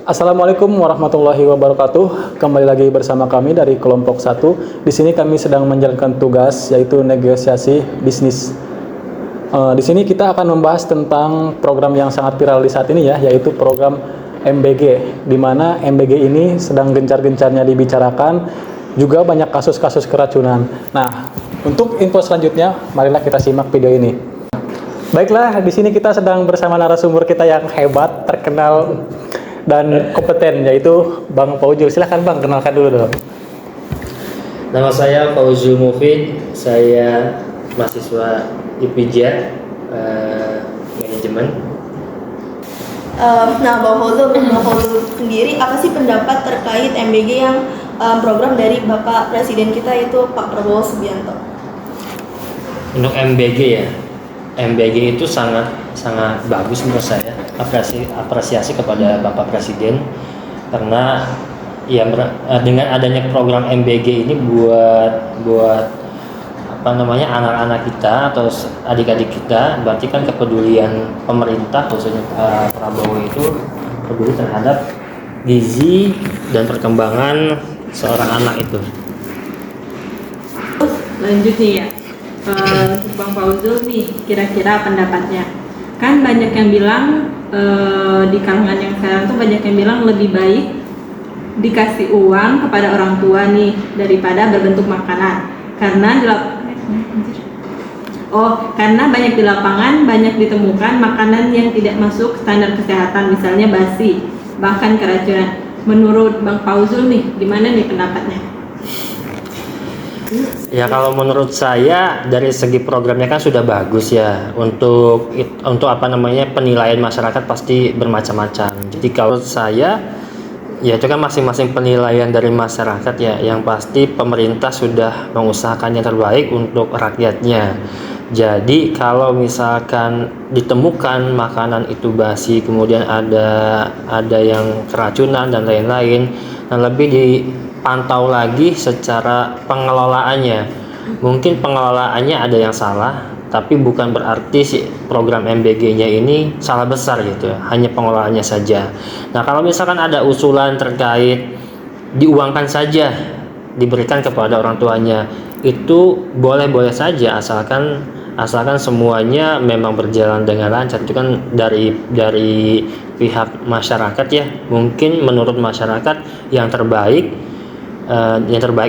Assalamualaikum warahmatullahi wabarakatuh. Kembali lagi bersama kami dari kelompok 1. Di sini kami sedang menjalankan tugas yaitu negosiasi bisnis. Di sini kita akan membahas tentang program yang sangat viral di saat ini ya, yaitu program MBG, di mana MBG ini sedang gencar-gencarnya dibicarakan, juga banyak kasus-kasus keracunan. Nah, untuk info selanjutnya, marilah kita simak video ini. Baiklah, di sini kita sedang bersama narasumber kita yang hebat, terkenal dan kompeten, yaitu Bang Fauzul. Silahkan Bang, kenalkan dulu dong. Nama saya Fauzul Mufid, saya mahasiswa IPJ manajemen. Nah, Bang Fauzul sendiri, apa sih pendapat terkait MBG yang program dari Bapak Presiden kita itu Pak Prabowo Subianto? Untuk MBG ya, MBG itu sangat bagus menurut saya. Apresiasi kepada Bapak Presiden karena ya dengan adanya program MBG ini buat anak-anak kita atau adik-adik kita, berarti kan kepedulian pemerintah khususnya Pak Prabowo itu peduli terhadap gizi dan perkembangan seorang anak itu. Lanjut nih ya, untuk Bang Fauzul nih, kira-kira pendapatnya. Kan banyak yang bilang di kalangan yang sekarang tuh banyak yang bilang lebih baik dikasih uang kepada orang tua nih daripada berbentuk makanan, karena banyak di lapangan banyak ditemukan makanan yang tidak masuk standar kesehatan, misalnya basi, bahkan keracunan. Menurut Bang Fauzul nih, gimana nih pendapatnya? Ya kalau menurut saya dari segi programnya kan sudah bagus ya, untuk penilaian masyarakat pasti bermacam-macam. Jadi kalau saya ya itu kan masing-masing penilaian dari masyarakat ya, yang pasti pemerintah sudah mengusahakan yang terbaik untuk rakyatnya. Jadi kalau misalkan ditemukan makanan itu basi, kemudian ada yang keracunan dan lain-lain, dan lebih dipantau lagi secara pengelolaannya. Mungkin pengelolaannya ada yang salah, tapi bukan berarti si program MBG-nya ini salah besar gitu, hanya pengelolaannya saja. Nah, kalau misalkan ada usulan terkait diuangkan saja, diberikan kepada orang tuanya, itu boleh-boleh saja asalkan semuanya memang berjalan dengan lancar. Itu kan dari pihak masyarakat ya. Mungkin menurut masyarakat yang terbaik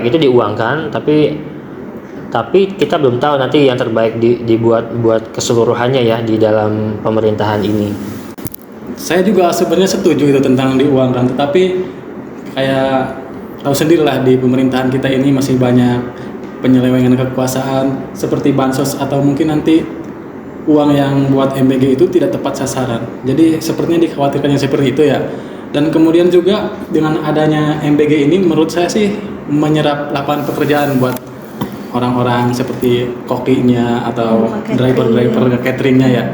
itu diuangkan, tapi kita belum tahu nanti yang terbaik dibuat keseluruhannya ya di dalam pemerintahan ini. Saya juga sebenarnya setuju itu tentang diuangkan, tetapi kayak tahu sendirilah di pemerintahan kita ini masih banyak penyelewengan kekuasaan seperti bansos, atau mungkin nanti uang yang buat MBG itu tidak tepat sasaran. Jadi sepertinya dikhawatirkan yang seperti itu ya. Dan kemudian juga dengan adanya MBG ini menurut saya sih menyerap lapangan pekerjaan buat orang-orang seperti kokinya atau driver cateringnya ya.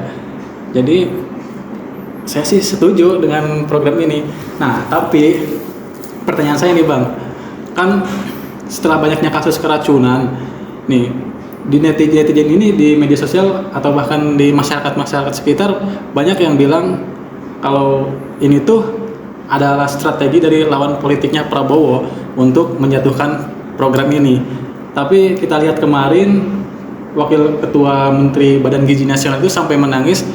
Jadi saya sih setuju dengan program ini. Nah, tapi pertanyaan saya nih Bang, kan setelah banyaknya kasus keracunan nih di netizen ini, di media sosial atau bahkan di masyarakat sekitar, banyak yang bilang kalau ini tuh adalah strategi dari lawan politiknya Prabowo untuk menjatuhkan program ini. Tapi kita lihat kemarin Wakil Ketua Menteri Badan Gizi Nasional itu sampai menangis,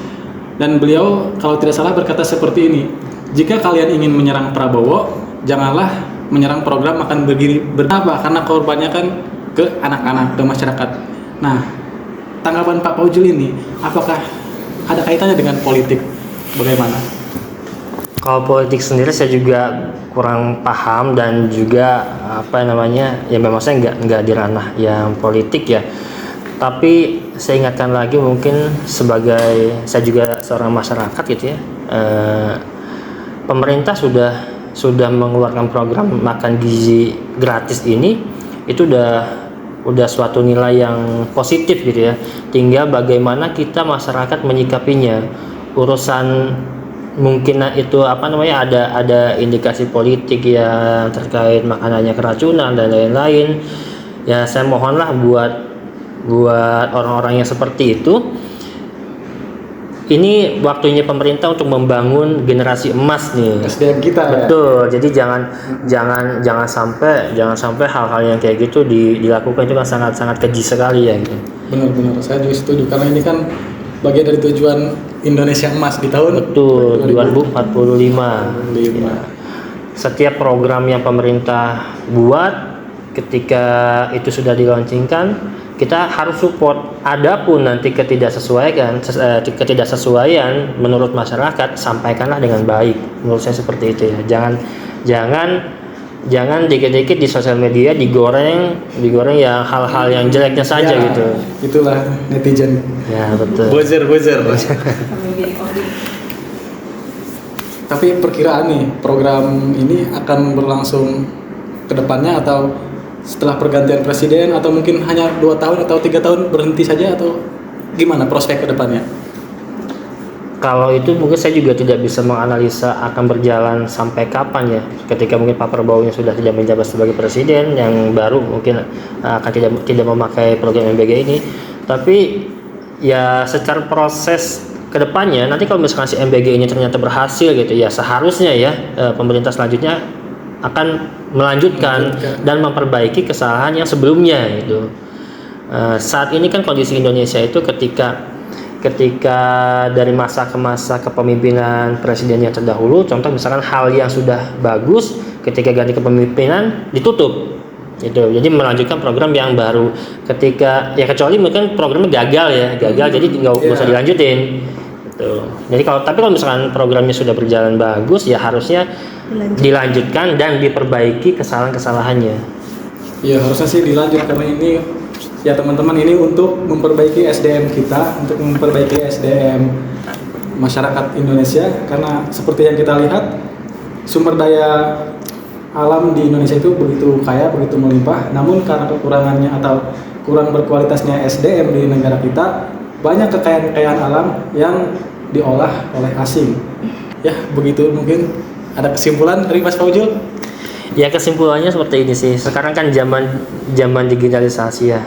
dan beliau kalau tidak salah berkata seperti ini, jika kalian ingin menyerang Prabowo, janganlah menyerang program makan bergizi berapa, karena korbannya kan ke anak-anak, ke masyarakat. Nah, tanggapan Pak Fauzul ini, apakah ada kaitannya dengan politik? Bagaimana? Kalau politik sendiri saya juga kurang paham, dan juga ya memang saya nggak di ranah yang politik ya. Tapi saya ingatkan lagi, mungkin sebagai saya juga seorang masyarakat gitu ya, pemerintah sudah mengeluarkan program makan gizi gratis ini, itu udah suatu nilai yang positif gitu ya. Tinggal bagaimana kita masyarakat menyikapinya. Urusan mungkin itu ada indikasi politik ya terkait makanannya keracunan dan lain-lain. Ya saya mohonlah buat orang-orang yang seperti itu ini waktunya pemerintah untuk membangun generasi emas nih. SDM kita ya. Betul. Jadi jangan sampai hal-hal yang kayak gitu dilakukan, itu kan sangat keji sekali ya gitu. Benar-benar, saya juga setuju karena ini kan bagian dari tujuan Indonesia emas di tahun Betul, 2045. 2045. Setiap program yang pemerintah buat ketika itu sudah dilaunchingkan, kita harus support. Adapun nanti ketidaksesuaian menurut masyarakat, sampaikanlah dengan baik. Menurut saya seperti itu ya. Jangan dikit-dikit di sosial media digoreng yang hal-hal yang jeleknya saja Ya, gitu. Itulah netizen. Ya, betul. Buzzer. Sambil gini coding. Tapi perkiraan nih, program ini akan berlangsung ke depannya atau setelah pergantian presiden, atau mungkin hanya 2 tahun atau 3 tahun berhenti saja, atau gimana prospek ke depannya? Kalau itu mungkin saya juga tidak bisa menganalisa akan berjalan sampai kapan ya. Ketika mungkin Pak Prabowo sudah tidak menjabat sebagai presiden, yang baru mungkin akan tidak memakai program MBG ini. Tapi ya secara proses kedepannya nanti kalau misalkan si MBG ini ternyata berhasil gitu ya, seharusnya ya pemerintah selanjutnya akan melanjutkan dan memperbaiki kesalahan yang sebelumnya gitu. Saat ini kan kondisi Indonesia itu ketika dari masa ke masa kepemimpinan presiden yang terdahulu, contoh misalkan hal yang sudah bagus ketika ganti kepemimpinan ditutup gitu. Jadi melanjutkan program yang baru ketika ya, kecuali mungkin programnya gagal jadi nggak usah dilanjutin gitu. Jadi kalau misalkan programnya sudah berjalan bagus ya harusnya dilanjutkan dan diperbaiki kesalahan-kesalahannya. Ya harusnya sih dilanjut karena ini ya teman-teman, ini untuk memperbaiki SDM kita, untuk memperbaiki SDM masyarakat Indonesia, karena seperti yang kita lihat sumber daya alam di Indonesia itu begitu kaya, begitu melimpah, namun karena kekurangannya atau kurang berkualitasnya SDM di negara kita, banyak kekayaan alam yang diolah oleh asing. Ya begitu, mungkin ada kesimpulan dari Mas Fauzul? Ya kesimpulannya seperti ini sih. Sekarang kan zaman digitalisasi ya.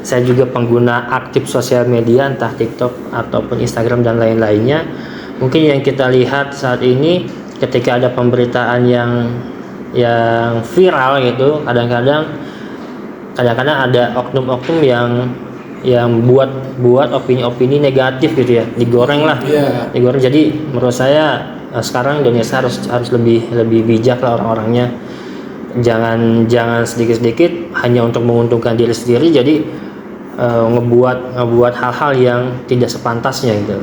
Saya juga pengguna aktif sosial media, entah TikTok ataupun Instagram dan lain-lainnya. Mungkin yang kita lihat saat ini ketika ada pemberitaan yang viral gitu, kadang-kadang ada oknum-oknum yang buat opini-opini negatif gitu ya, digoreng. Jadi menurut saya sekarang Indonesia harus lebih bijak lah orang-orangnya. Jangan sedikit-sedikit hanya untuk menguntungkan diri sendiri, jadi ngebuat hal-hal yang tidak sepantasnya gitu,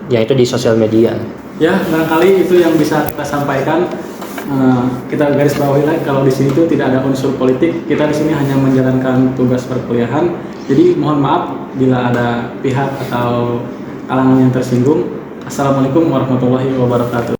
yaitu di sosial media. Ya barangkali itu yang bisa kita sampaikan. Kita garis bawahi lagi kalau di sini itu tidak ada unsur politik. Kita di sini hanya menjalankan tugas perkuliahan. Jadi mohon maaf bila ada pihak atau kalangan yang tersinggung. Assalamualaikum warahmatullahi wabarakatuh.